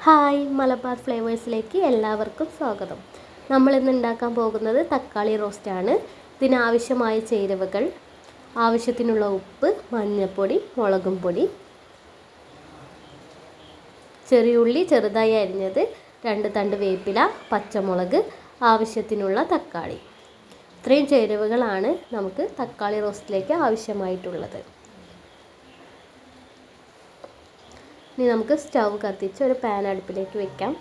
Hi, Malabar ഫ്ലേവേഴ്സിലേക്ക് എല്ലാവർക്കും സ്വാഗതം. നമ്മളിന്ന് ഉണ്ടാക്കാൻ പോകുന്നത് തക്കാളി റോസ്റ്റാണ്. ഇതിനാവശ്യമായ ചേരുവകൾ: ആവശ്യത്തിനുള്ള ഉപ്പ്, മഞ്ഞൾപ്പൊടി, മുളകും പൊടി, ചെറിയുള്ളി ചെറുതായി അരിഞ്ഞത്, 2 തണ്ട് വേപ്പില, പച്ചമുളക്, ആവശ്യത്തിനുള്ള തക്കാളി. ഇത്രയും ചേരുവകളാണ് നമുക്ക് തക്കാളി റോസ്റ്റിലേക്ക് ആവശ്യമായിട്ടുള്ളത്. ഇനി നമുക്ക് സ്റ്റൗ കത്തിച്ച് ഒരു പാൻ അടുപ്പിലേക്ക് വെക്കാം.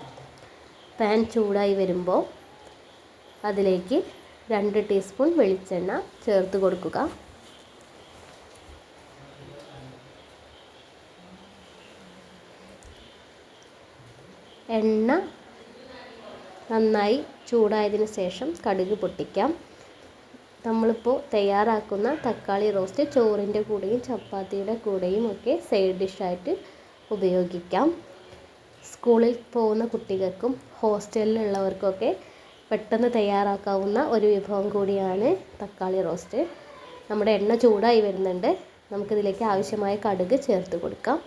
പാൻ ചൂടായി വരുമ്പോൾ അതിലേക്ക് 2 ടീസ്പൂൺ വെളിച്ചെണ്ണ ചേർത്ത് കൊടുക്കുക. എണ്ണ നന്നായി ചൂടായതിനു ശേഷം കടുക് പൊട്ടിക്കാം. നമ്മളിപ്പോൾ തയ്യാറാക്കുന്ന തക്കാളി റോസ്റ്റ് ചോറിൻ്റെ കൂടെയും ചപ്പാത്തിയുടെ കൂടെയും ഒക്കെ സൈഡ് ഡിഷായിട്ട് ഉപയോഗിക്കാം. സ്കൂളിൽ പോകുന്ന കുട്ടികൾക്കും ഹോസ്റ്റലിലുള്ളവർക്കൊക്കെ പെട്ടെന്ന് തയ്യാറാക്കാവുന്ന ഒരു വിഭവം കൂടിയാണ് തക്കാളി റോസ്റ്റ്. നമ്മുടെ എണ്ണ ചൂടായി വരുന്നുണ്ട്. നമുക്കിതിലേക്ക് ആവശ്യമായ കടുക് ചേർത്ത് കൊടുക്കാം.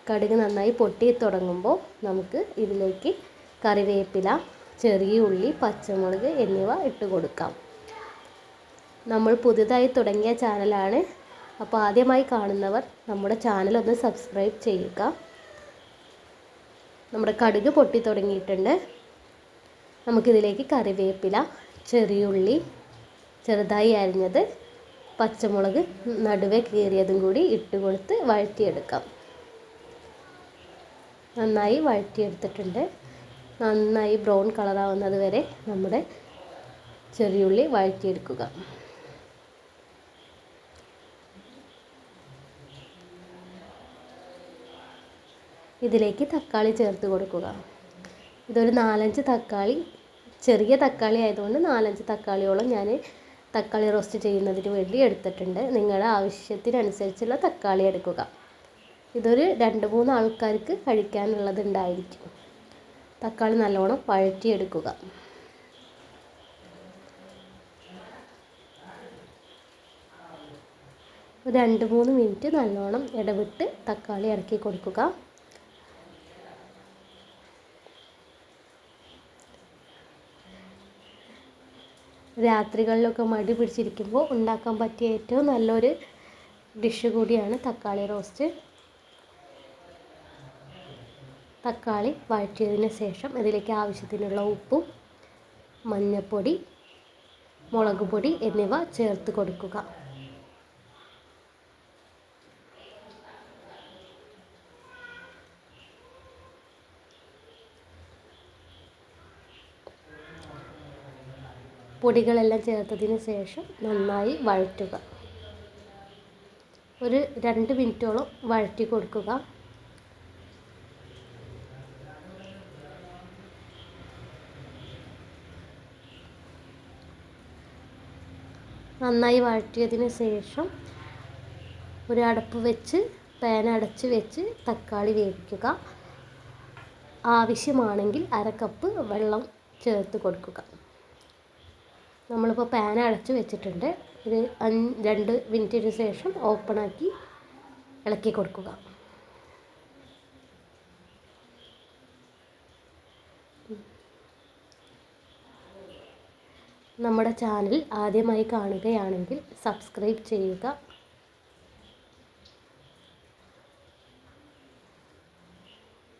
കടുക് നന്നായി പൊട്ടി തുടങ്ങുമ്പോൾ നമുക്ക് ഇതിലേക്ക് കറിവേപ്പില, ചെറിയ ഉള്ളി, പച്ചമുളക് എന്നിവ ഇട്ട് കൊടുക്കാം. നമ്മൾ പുതുതായി തുടങ്ങിയ ചാനലാണ്. അപ്പോൾ ആദ്യമായി കാണുന്നവർ നമ്മുടെ ചാനൽ ഒന്ന് സബ്സ്ക്രൈബ് ചെയ്യുക. നമ്മുടെ കടുക് പൊട്ടി തുടങ്ങിയിട്ടുണ്ട്. നമുക്കിതിലേക്ക് കറിവേപ്പില, ചെറിയുള്ളി ചെറുതായി അരിഞ്ഞത്, പച്ചമുളക് നടുവെ കീറിയതും കൂടി ഇട്ട് കൊടുത്ത് വഴറ്റിയെടുക്കാം. നന്നായി വഴറ്റിയെടുത്തിട്ടുണ്ട്. നന്നായി ബ്രൗൺ കളറാവുന്നത് വരെ നമ്മുടെ ചെറിയുള്ളി വഴറ്റിയെടുക്കുക. ഇതിലേക്ക് തക്കാളി ചേർത്ത് കൊടുക്കുക. ഇതൊരു 4-5 തക്കാളി, ചെറിയ തക്കാളി ആയതുകൊണ്ട് 4-5 തക്കാളിയോളം ഞാൻ തക്കാളി റോസ്റ്റ് ചെയ്യുന്നതിന് വേണ്ടി എടുത്തിട്ടുണ്ട്. നിങ്ങളുടെ ആവശ്യത്തിനനുസരിച്ചുള്ള തക്കാളി എടുക്കുക. ഇതൊരു 2-3 ആൾക്കാർക്ക് കഴിക്കാനുള്ളതുണ്ടായിരിക്കും. തക്കാളി നല്ലോണം വഴറ്റിയെടുക്കുക. ഒരു 2-3 മിനിറ്റ് നല്ലോണം ഇടവിട്ട് തക്കാളി ഇറക്കി കൊടുക്കുക. രാത്രികളിലൊക്കെ മടി പിടിച്ചിരിക്കുമ്പോൾ ഉണ്ടാക്കാൻ പറ്റിയ ഏറ്റവും നല്ലൊരു ഡിഷ് കൂടിയാണ് തക്കാളി റോസ്റ്റ്. തക്കാളി വഴറ്റിയതിന് ശേഷം ഇതിലേക്ക് ആവശ്യത്തിനുള്ള ഉപ്പും മഞ്ഞൾപ്പൊടി, മുളക് പൊടി എന്നിവ ചേർത്ത് കൊടുക്കുക. പൊടികളെല്ലാം ചേർത്തതിന് ശേഷം നന്നായി വഴറ്റുക. ഒരു 2 മിനിറ്റോളം വഴറ്റി കൊടുക്കുക. നന്നായി വഴറ്റിയതിന് ശേഷം ഒരു അടപ്പ് വെച്ച് പാൻ അടച്ച് വെച്ച് തക്കാളി വേവിക്കുക. ആവശ്യമാണെങ്കിൽ 1/2 കപ്പ് വെള്ളം ചേർത്ത് കൊടുക്കുക. നമ്മളിപ്പോൾ പാൻ അടച്ച് വെച്ചിട്ടുണ്ട്. ഒരു 2 മിനിറ്റിന് ശേഷം ഓപ്പണാക്കി ഇളക്കി കൊടുക്കുക. നമ്മുടെ ചാനൽ ആദ്യമായി കാണുകയാണെങ്കിൽ സബ്സ്ക്രൈബ് ചെയ്യുക.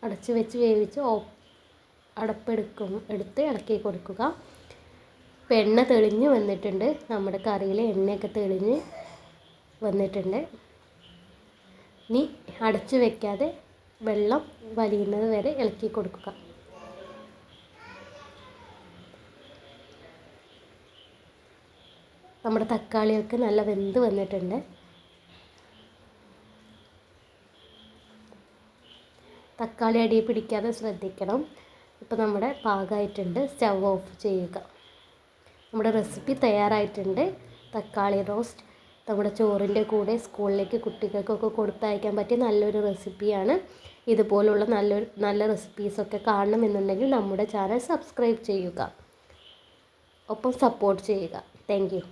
അടച്ച് വെച്ച് വേവിച്ച് എടുത്ത് ഇളക്കി കൊടുക്കുക. ഇപ്പോൾ എണ്ണ തെളിഞ്ഞ് വന്നിട്ടുണ്ട്. നമ്മുടെ കറിയിലെ എണ്ണയൊക്കെ തെളിഞ്ഞ് വന്നിട്ടുണ്ട്. ഇനി അടച്ച് വയ്ക്കാതെ വെള്ളം വലിയുന്നത് വരെ ഇളക്കി കൊടുക്കുക. നമ്മുടെ തക്കാളിയൊക്കെ നല്ല വെന്ത് വന്നിട്ടുണ്ട്. തക്കാളി അടിയിൽ പിടിക്കാതെ ശ്രദ്ധിക്കണം. ഇപ്പോൾ നമ്മുടെ പാകമായിട്ടുണ്ട്. സ്റ്റവ് ഓഫ് ചെയ്യുക. നമ്മുടെ റെസിപ്പി തയ്യാറായിട്ടുണ്ട്. തക്കാളി റോസ്റ്റ് നമ്മുടെ ചോറിൻ്റെ കൂടെ സ്കൂളിലേക്ക് കുട്ടികൾക്കൊക്കെ കൊടുത്തയക്കാൻ പറ്റിയ നല്ലൊരു റെസിപ്പിയാണ്. ഇതുപോലുള്ള നല്ല റെസിപ്പീസൊക്കെ കാണണമെന്നുണ്ടെങ്കിൽ നമ്മുടെ ചാനൽ സബ്സ്ക്രൈബ് ചെയ്യുക. ഒപ്പം സപ്പോർട്ട് ചെയ്യുക. Thank you.